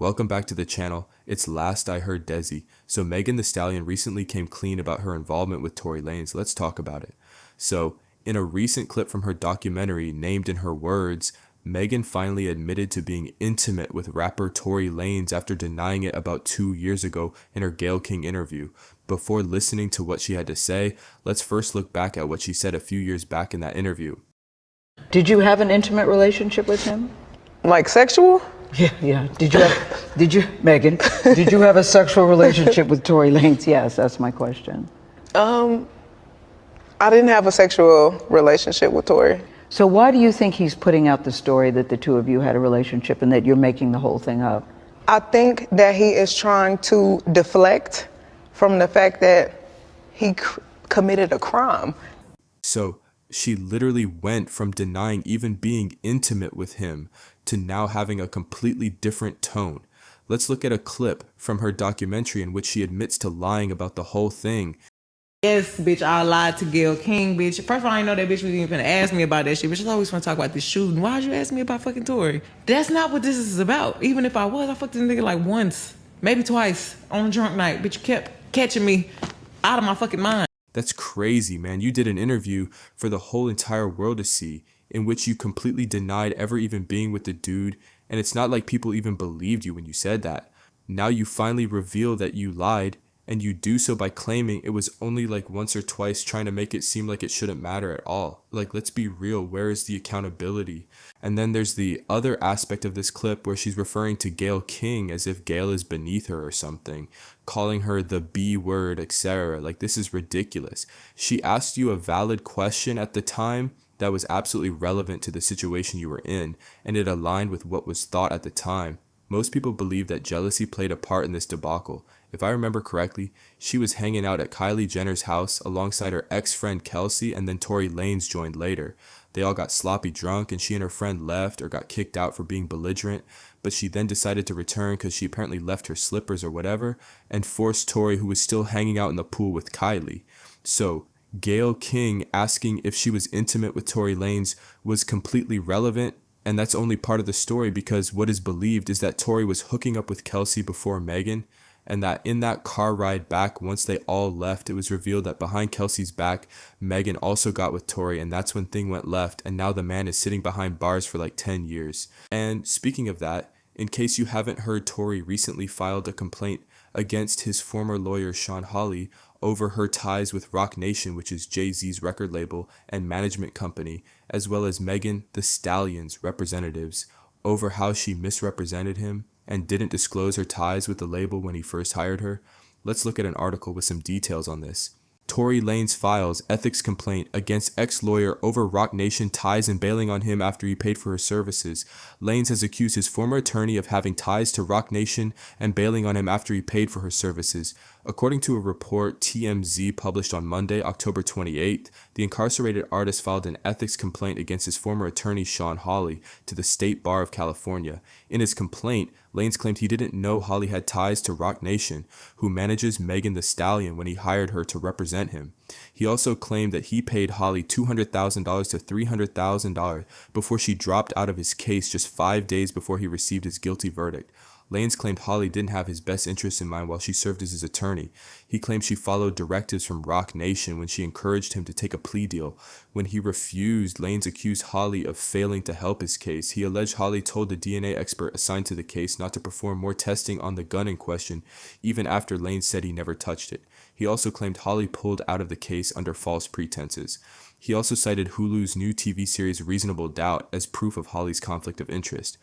Welcome back to the channel. It's Last I Heard Desi. So Megan Thee Stallion recently came clean about her involvement with Tory Lanez. Let's talk about it. So, in a recent clip from her documentary named In Her Words, Megan finally admitted to being intimate with rapper Tory Lanez after denying it about 2 years ago in her Gayle King interview. Before listening to what she had to say, let's first look back at what she said a few years back in that interview. Did you have an intimate relationship with him? Like sexual? Yeah. Megan, did you have a sexual relationship with Tory Lanez? Yes, that's my question. I didn't have a sexual relationship with Tory. So why do you think he's putting out the story that the two of you had a relationship and that you're making the whole thing up? I think that he is trying to deflect from the fact that he committed a crime. So, she literally went from denying even being intimate with him to now having a completely different tone. Let's look at a clip from her documentary in which she admits to lying about the whole thing. Yes, bitch, I lied to Gayle King, bitch. First of all, I didn't know that bitch was even gonna ask me about that shit. Bitch, I always want to talk about this shooting. Why'd you ask me about fucking Tory? That's not what this is about. Even if I was, I fucked this nigga like once, maybe twice on a drunk night. Bitch, you kept catching me out of my fucking mind. That's crazy, man. You did an interview for the whole entire world to see in which you completely denied ever even being with the dude, and it's not like people even believed you when you said that. Now you finally reveal that you lied, and you do so by claiming it was only like once or twice, trying to make it seem like it shouldn't matter at all. Like, let's be real, where is the accountability? And then there's the other aspect of this clip where she's referring to Gayle King as if Gayle is beneath her or something, calling her the B word, etc. Like, this is ridiculous. She asked you a valid question at the time that was absolutely relevant to the situation you were in, and it aligned with what was thought at the time. Most people believe that jealousy played a part in this debacle. If I remember correctly, she was hanging out at Kylie Jenner's house alongside her ex-friend Kelsey, and then Tory Lanez joined later. They all got sloppy drunk, and she and her friend left or got kicked out for being belligerent, but she then decided to return because she apparently left her slippers or whatever, and forced Tory, who was still hanging out in the pool with Kylie. So, Gayle King asking if she was intimate with Tory Lanez was completely relevant, and that's only part of the story because what is believed is that Tory was hooking up with Kelsey before Megan, and that in that car ride back, once they all left, it was revealed that behind Kelsey's back, Megan also got with Tory, and that's when thing went left, and now the man is sitting behind bars for like 10 years. And speaking of that, in case you haven't heard, Tory recently filed a complaint against his former lawyer Sean Hawley over her ties with Roc Nation, which is Jay-Z's record label and management company, as well as Megan Thee Stallion's representatives, over how she misrepresented him and didn't disclose her ties with the label when he first hired her. Let's look at an article with some details on this. Tory Lanez files ethics complaint against ex-lawyer over Roc Nation ties and bailing on him after he paid for her services. Lanez has accused his former attorney of having ties to Roc Nation and bailing on him after he paid for her services. According to a report TMZ published on Monday, October 28th, the incarcerated artist filed an ethics complaint against his former attorney Sean Hawley to the State Bar of California. In his complaint, Lanez claimed he didn't know Hawley had ties to Roc Nation, who manages Megan Thee Stallion, when he hired her to represent him. He also claimed that he paid Hawley $200,000 to $300,000 before she dropped out of his case just 5 days before he received his guilty verdict. Lanez claimed Hawley didn't have his best interests in mind while she served as his attorney. He claimed she followed directives from Roc Nation when she encouraged him to take a plea deal. When he refused, Lanez accused Hawley of failing to help his case. He alleged Hawley told the DNA expert assigned to the case not to perform more testing on the gun in question, even after Lanez said he never touched it. He also claimed Hawley pulled out of the case under false pretenses. He also cited Hulu's new TV series Reasonable Doubt as proof of Hawley's conflict of interest.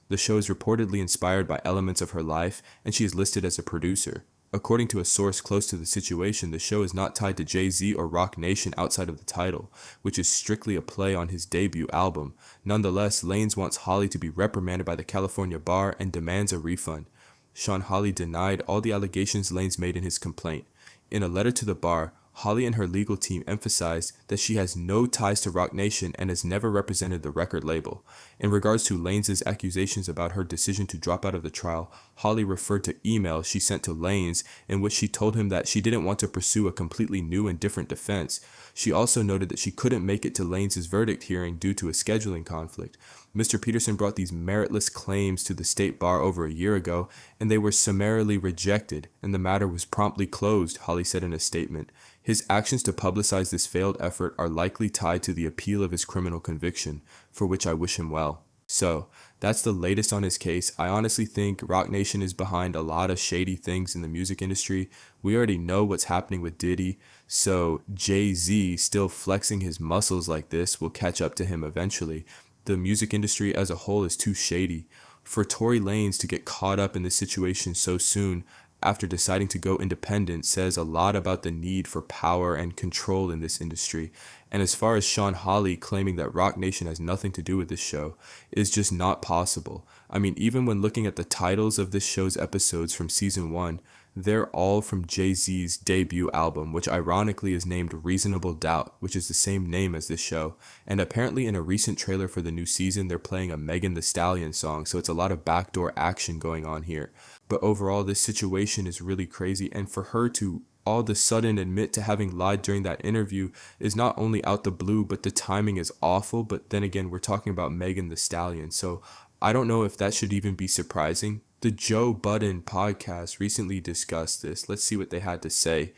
The show is reportedly inspired by elements of her life, and she is listed as a producer. According to a source close to the situation, the show is not tied to Jay-Z or Roc Nation outside of the title, which is strictly a play on his debut album. Nonetheless, Lanez wants Hawley to be reprimanded by the California bar and demands a refund. Sean Hawley denied all the allegations Lanez made in his complaint. In a letter to the bar, Holly and her legal team emphasized that she has no ties to Roc Nation and has never represented the record label. In regards to Lanez' accusations about her decision to drop out of the trial, Holly referred to emails she sent to Lanez in which she told him that she didn't want to pursue a completely new and different defense. She also noted that she couldn't make it to Lanez' verdict hearing due to a scheduling conflict. Mr. Peterson brought these meritless claims to the state bar over a year ago, and they were summarily rejected, and the matter was promptly closed, Holly said in a statement. His actions to publicize this failed effort are likely tied to the appeal of his criminal conviction, for which I wish him well. So, that's the latest on his case. I honestly think Roc Nation is behind a lot of shady things in the music industry. We already know what's happening with Diddy, so Jay-Z still flexing his muscles like this will catch up to him eventually. The music industry as a whole is too shady. For Tory Lanez to get caught up in this situation so soon after deciding to go independent says a lot about the need for power and control in this industry. And as far as Sean Hawley claiming that Roc Nation has nothing to do with this show, is just not possible. I mean, even when looking at the titles of this show's episodes from season 1, they're all from Jay-Z's debut album, which ironically is named Reasonable Doubt, which is the same name as this show. And apparently in a recent trailer for the new season, they're playing a Megan Thee Stallion song, so it's a lot of backdoor action going on here. But overall, this situation is really crazy, and for her to all of a sudden admit to having lied during that interview is not only out the blue, but the timing is awful. But then again, we're talking about Megan Thee Stallion, so I don't know if that should even be surprising. The Joe Budden podcast recently discussed this. Let's see what they had to say.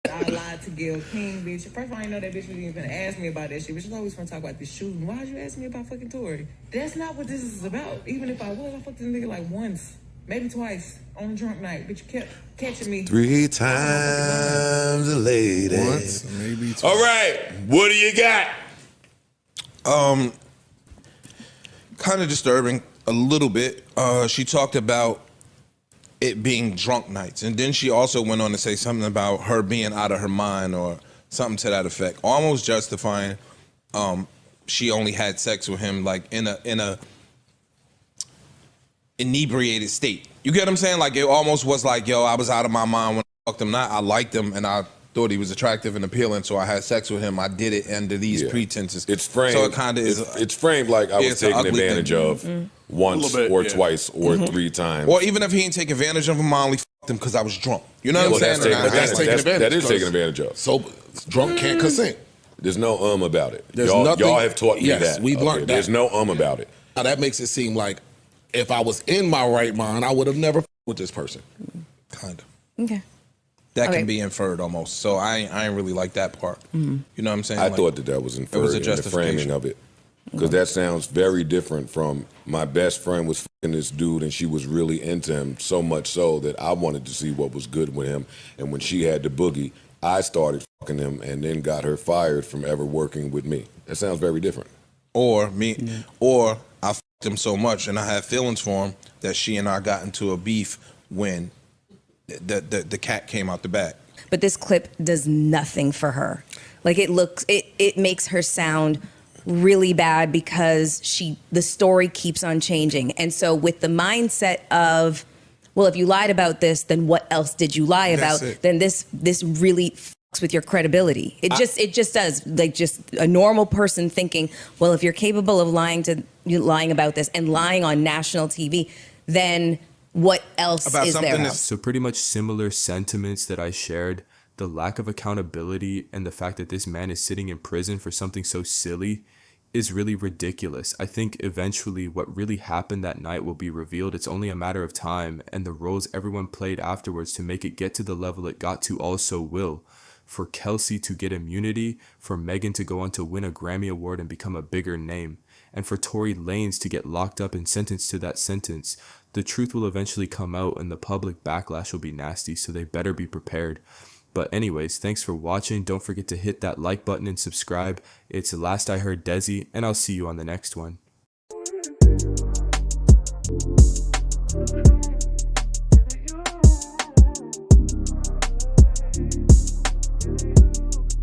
I lied to Gayle King, bitch. First of all, I didn't know that bitch was even gonna ask me about that shit. Bitch, I always want to talk about this shooting. Why'd you ask me about fucking Tory? That's not what this is about. Even if I was, I fucked this nigga like once, maybe twice on a drunk night. Bitch, you kept catching me 3 times a lady. Once, maybe twice. All right, what do you got? Kind of disturbing a little bit. She talked about it being drunk nights, and then she also went on to say something about her being out of her mind or something to that effect, almost justifying she only had sex with him like in a inebriated state. You get what I'm saying? Like it almost was like, yo, I was out of my mind when I fucked him. Not I liked him and I thought he was attractive and appealing, so I had sex with him. I did it under these pretenses. It's framed. So it kind of is. It's framed like I was taken advantage of once or twice or 3 times. Or even if he ain't take advantage of him, I only fucked him because I was drunk. You know what I'm saying? That's taking advantage. That is taking advantage of. So drunk can't consent. There's no about it. There's y'all nothing- have taught me yes, that. we've learned that. There's no about it. Now that makes it seem like if I was in my right mind, I would have never with this person. Kind of. Okay. That Okay. can be inferred almost. So I ain't really like that part. You know what I'm saying? I Like, thought that was inferred was a in the justification. framing of it. Because that sounds very different from my best friend was fucking this dude and she was really into him, so much so that I wanted to see what was good with him. And when she had the boogie, I started fucking him and then got her fired from ever working with me. That sounds very different. or I fucked him so much and I had feelings for him that she and I got into a beef when the cat came out the bag. But this clip does nothing for her. Like it makes her sound really bad because the story keeps on changing. And so with the mindset of, well, if you lied about this, then what else did you lie about? Then this really fucks with your credibility. It just does. Like just a normal person thinking, well, if you're capable of lying about this and lying on national TV, then what else About is something there? that's- So pretty much similar sentiments that I shared. The lack of accountability and the fact that this man is sitting in prison for something so silly is really ridiculous. I think eventually what really happened that night will be revealed. It's only a matter of time, and the roles everyone played afterwards to make it get to the level it got to also will. For Kelsey to get immunity, for Megan to go on to win a Grammy Award and become a bigger name, and for Tory Lanez to get locked up and sentenced to that sentence. The truth will eventually come out and the public backlash will be nasty, so they better be prepared. But anyways, thanks for watching. Don't forget to hit that like button and subscribe. It's Last I Heard Desi, and I'll see you on the next one.